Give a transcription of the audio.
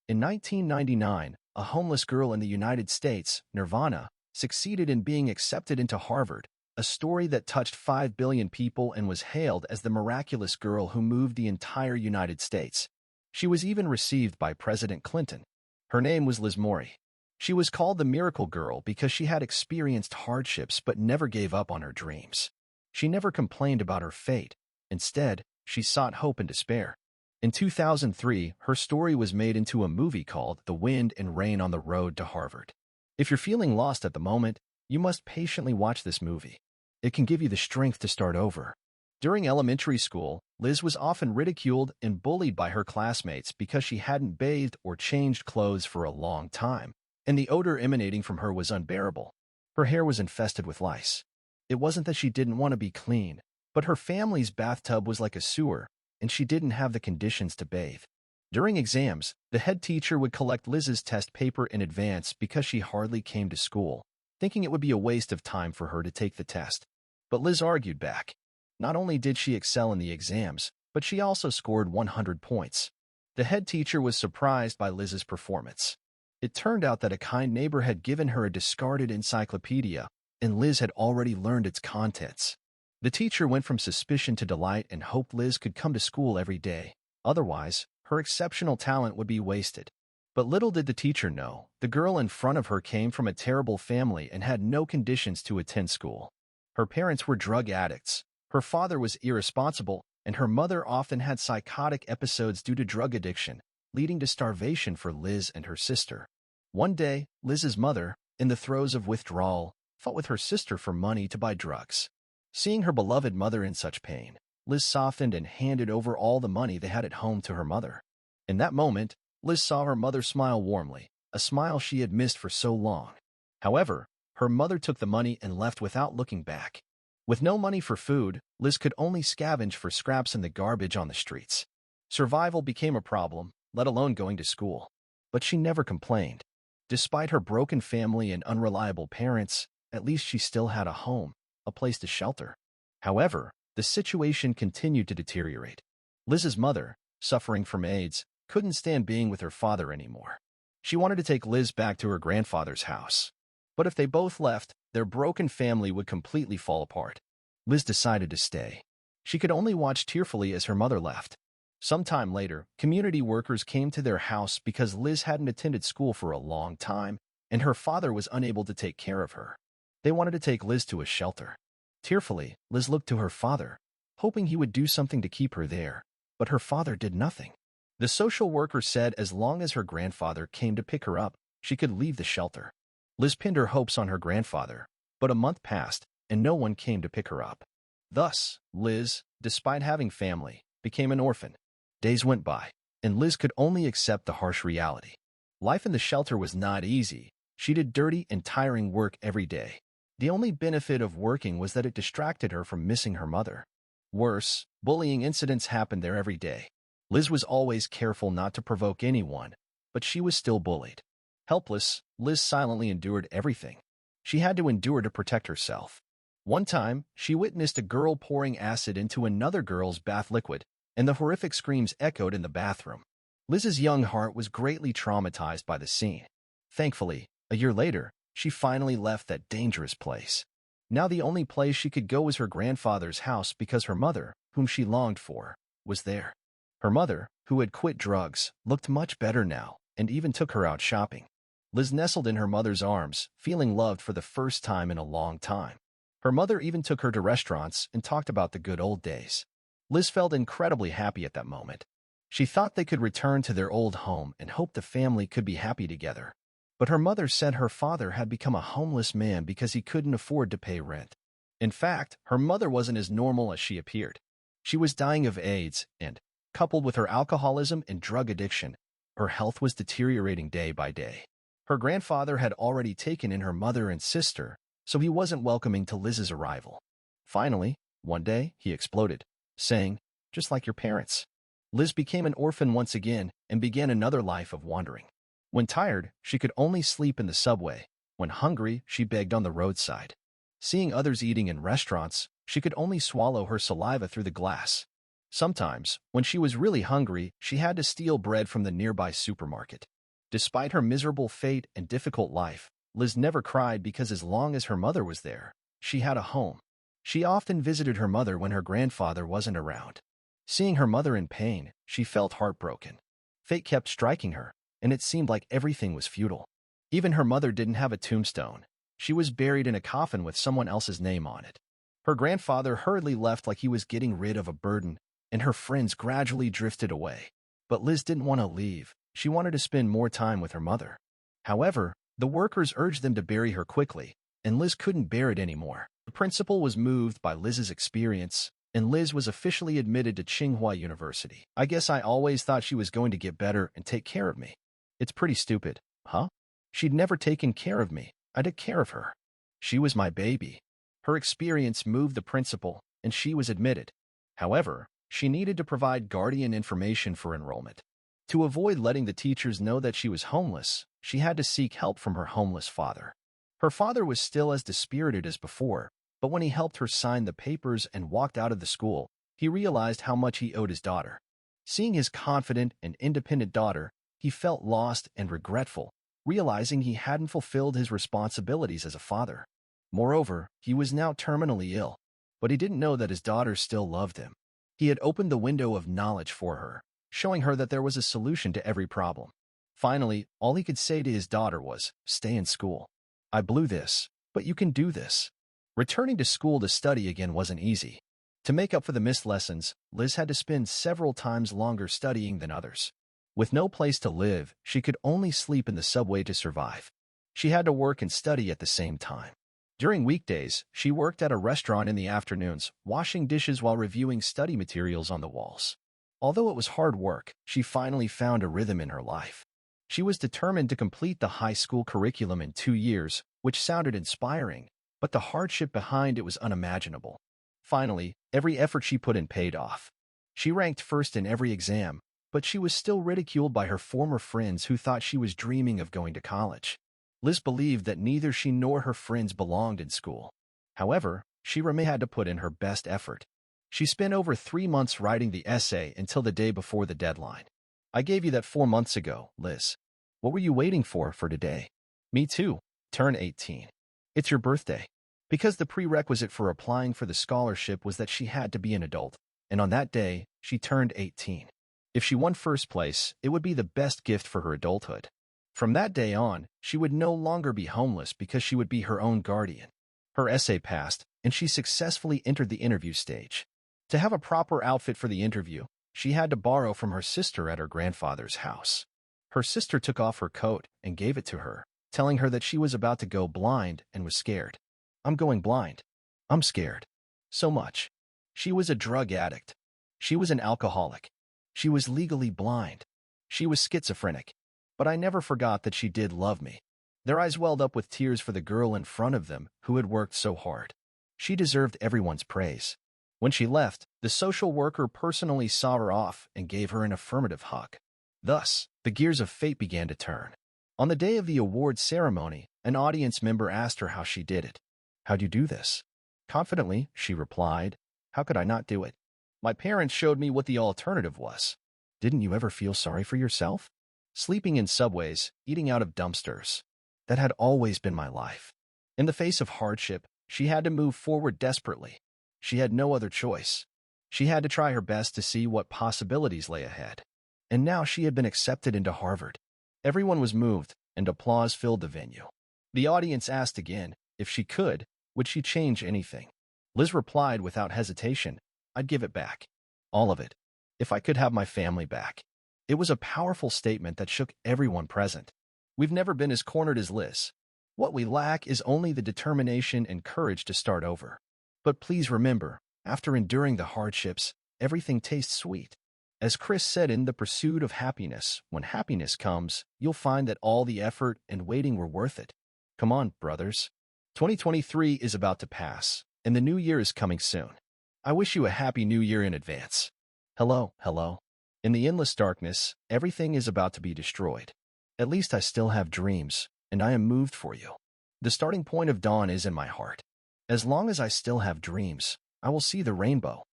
In 1999, a homeless girl in the United States, Nirvana, succeeded in being accepted into Harvard, a story that touched 5 billion people and was hailed as the miraculous girl who moved the entire United States. She was even received by President Clinton. Her name was Liz Morrie. She was called the Miracle Girl because she had experienced hardships but never gave up on her dreams. She never complained about her fate. Instead, she sought hope and despair. In 2003, her story was made into a movie called The Wind and Rain on the Road to Harvard. If you're feeling lost at the moment, you must patiently watch this movie. It can give you the strength to start over. During elementary school, Liz was often ridiculed and bullied by her classmates because she hadn't bathed or changed clothes for a long time, and the odor emanating from her was unbearable. Her hair was infested with lice. It wasn't that she didn't want to be clean, but her family's bathtub was like a sewer, and she didn't have the conditions to bathe. During exams, the head teacher would collect Liz's test paper in advance because she hardly came to school, thinking it would be a waste of time for her to take the test. But Liz argued back. Not only did she excel in the exams, but she also scored 100 points. The head teacher was surprised by Liz's performance. It turned out that a kind neighbor had given her a discarded encyclopedia, and Liz had already learned its contents. The teacher went from suspicion to delight and hoped Liz could come to school every day. Otherwise, her exceptional talent would be wasted. But little did the teacher know, the girl in front of her came from a terrible family and had no conditions to attend school. Her parents were drug addicts. Her father was irresponsible, and her mother often had psychotic episodes due to drug addiction, leading to starvation for Liz and her sister. One day, Liz's mother, in the throes of withdrawal, fought with her sister for money to buy drugs. Seeing her beloved mother in such pain, Liz softened and handed over all the money they had at home to her mother. In that moment, Liz saw her mother smile warmly, a smile she had missed for so long. However, her mother took the money and left without looking back. With no money for food, Liz could only scavenge for scraps in the garbage on the streets. Survival became a problem, let alone going to school. But she never complained. Despite her broken family and unreliable parents, at least she still had a home, a place to shelter. However, the situation continued to deteriorate. Liz's mother, suffering from AIDS, couldn't stand being with her father anymore. She wanted to take Liz back to her grandfather's house. But if they both left, their broken family would completely fall apart. Liz decided to stay. She could only watch tearfully as her mother left. Sometime later, community workers came to their house because Liz hadn't attended school for a long time, and her father was unable to take care of her. They wanted to take Liz to a shelter. Tearfully, Liz looked to her father, hoping he would do something to keep her there, but her father did nothing. The social worker said as long as her grandfather came to pick her up, she could leave the shelter. Liz pinned her hopes on her grandfather, but a month passed, and no one came to pick her up. Thus, Liz, despite having family, became an orphan. Days went by, and Liz could only accept the harsh reality. Life in the shelter was not easy. She did dirty and tiring work every day. The only benefit of working was that it distracted her from missing her mother. Worse, bullying incidents happened there every day. Liz was always careful not to provoke anyone, but she was still bullied. Helpless, Liz silently endured everything. She had to endure to protect herself. One time, she witnessed a girl pouring acid into another girl's bath liquid, and the horrific screams echoed in the bathroom. Liz's young heart was greatly traumatized by the scene. Thankfully, a year later, she finally left that dangerous place. Now the only place she could go was her grandfather's house because her mother, whom she longed for, was there. Her mother, who had quit drugs, looked much better now and even took her out shopping. Liz nestled in her mother's arms, feeling loved for the first time in a long time. Her mother even took her to restaurants and talked about the good old days. Liz felt incredibly happy at that moment. She thought they could return to their old home and hoped the family could be happy together. But her mother said her father had become a homeless man because he couldn't afford to pay rent. In fact, her mother wasn't as normal as she appeared. She was dying of AIDS, and, coupled with her alcoholism and drug addiction, her health was deteriorating day by day. Her grandfather had already taken in her mother and sister, so he wasn't welcoming to Liz's arrival. Finally, one day, he exploded, saying, "Just like your parents." Liz became an orphan once again and began another life of wandering. When tired, she could only sleep in the subway. When hungry, she begged on the roadside. Seeing others eating in restaurants, she could only swallow her saliva through the glass. Sometimes, when she was really hungry, she had to steal bread from the nearby supermarket. Despite her miserable fate and difficult life, Liz never cried because as long as her mother was there, she had a home. She often visited her mother when her grandfather wasn't around. Seeing her mother in pain, she felt heartbroken. Fate kept striking her, and it seemed like everything was futile. Even her mother didn't have a tombstone. She was buried in a coffin with someone else's name on it. Her grandfather hurriedly left like he was getting rid of a burden, and her friends gradually drifted away. But Liz didn't want to leave. She wanted to spend more time with her mother. However, the workers urged them to bury her quickly, and Liz couldn't bear it anymore. The principal was moved by Liz's experience, and Liz was officially admitted to Tsinghua University. I guess I always thought she was going to get better and take care of me. It's pretty stupid, huh? She'd never taken care of me. I took care of her. She was my baby. Her experience moved the principal, and she was admitted. However, she needed to provide guardian information for enrollment. To avoid letting the teachers know that she was homeless, she had to seek help from her homeless father. Her father was still as dispirited as before, but when he helped her sign the papers and walked out of the school, he realized how much he owed his daughter. Seeing his confident and independent daughter, he felt lost and regretful, realizing he hadn't fulfilled his responsibilities as a father. Moreover, he was now terminally ill, but he didn't know that his daughter still loved him. He had opened the window of knowledge for her, showing her that there was a solution to every problem. Finally, all he could say to his daughter was, "Stay in school. I blew this, but you can do this." Returning to school to study again wasn't easy. To make up for the missed lessons, Liz had to spend several times longer studying than others. With no place to live, she could only sleep in the subway to survive. She had to work and study at the same time. During weekdays, she worked at a restaurant in the afternoons, washing dishes while reviewing study materials on the walls. Although it was hard work, she finally found a rhythm in her life. She was determined to complete the high school curriculum in 2 years, which sounded inspiring, but the hardship behind it was unimaginable. Finally, every effort she put in paid off. She ranked first in every exam, but she was still ridiculed by her former friends who thought she was dreaming of going to college. Liz believed that neither she nor her friends belonged in school. However, she had to put in her best effort. She spent over 3 months writing the essay until the day before the deadline. "I gave you that 4 months ago, Liz. What were you waiting for today?" "Me too. Turn 18. It's your birthday." Because the prerequisite for applying for the scholarship was that she had to be an adult, and on that day, she turned 18. If she won first place, it would be the best gift for her adulthood. From that day on, she would no longer be homeless because she would be her own guardian. Her essay passed, and she successfully entered the interview stage. To have a proper outfit for the interview, she had to borrow from her sister at her grandfather's house. Her sister took off her coat and gave it to her, telling her that she was about to go blind and was scared. "I'm going blind. I'm scared. So much." She was a drug addict. She was an alcoholic. She was legally blind. She was schizophrenic. But I never forgot that she did love me. Their eyes welled up with tears for the girl in front of them who had worked so hard. She deserved everyone's praise. When she left, the social worker personally saw her off and gave her an affirmative hug. Thus, the gears of fate began to turn. On the day of the award ceremony, an audience member asked her how she did it. "How'd you do this?" Confidently, she replied, "How could I not do it? My parents showed me what the alternative was." "Didn't you ever feel sorry for yourself?" "Sleeping in subways, eating out of dumpsters. That had always been my life." In the face of hardship, she had to move forward desperately. She had no other choice. She had to try her best to see what possibilities lay ahead. And now she had been accepted into Harvard. Everyone was moved, and applause filled the venue. The audience asked again, if she could, would she change anything? Liz replied without hesitation, "I'd give it back. All of it. If I could have my family back." It was a powerful statement that shook everyone present. We've never been as cornered as Liz. What we lack is only the determination and courage to start over. But please remember, after enduring the hardships, everything tastes sweet. As Chris said in The Pursuit of Happiness, when happiness comes, you'll find that all the effort and waiting were worth it. Come on, brothers. 2023 is about to pass, and the new year is coming soon. I wish you a happy new year in advance. Hello. In the endless darkness, everything is about to be destroyed. At least I still have dreams, and I am moved for you. The starting point of dawn is in my heart. As long as I still have dreams, I will see the rainbow.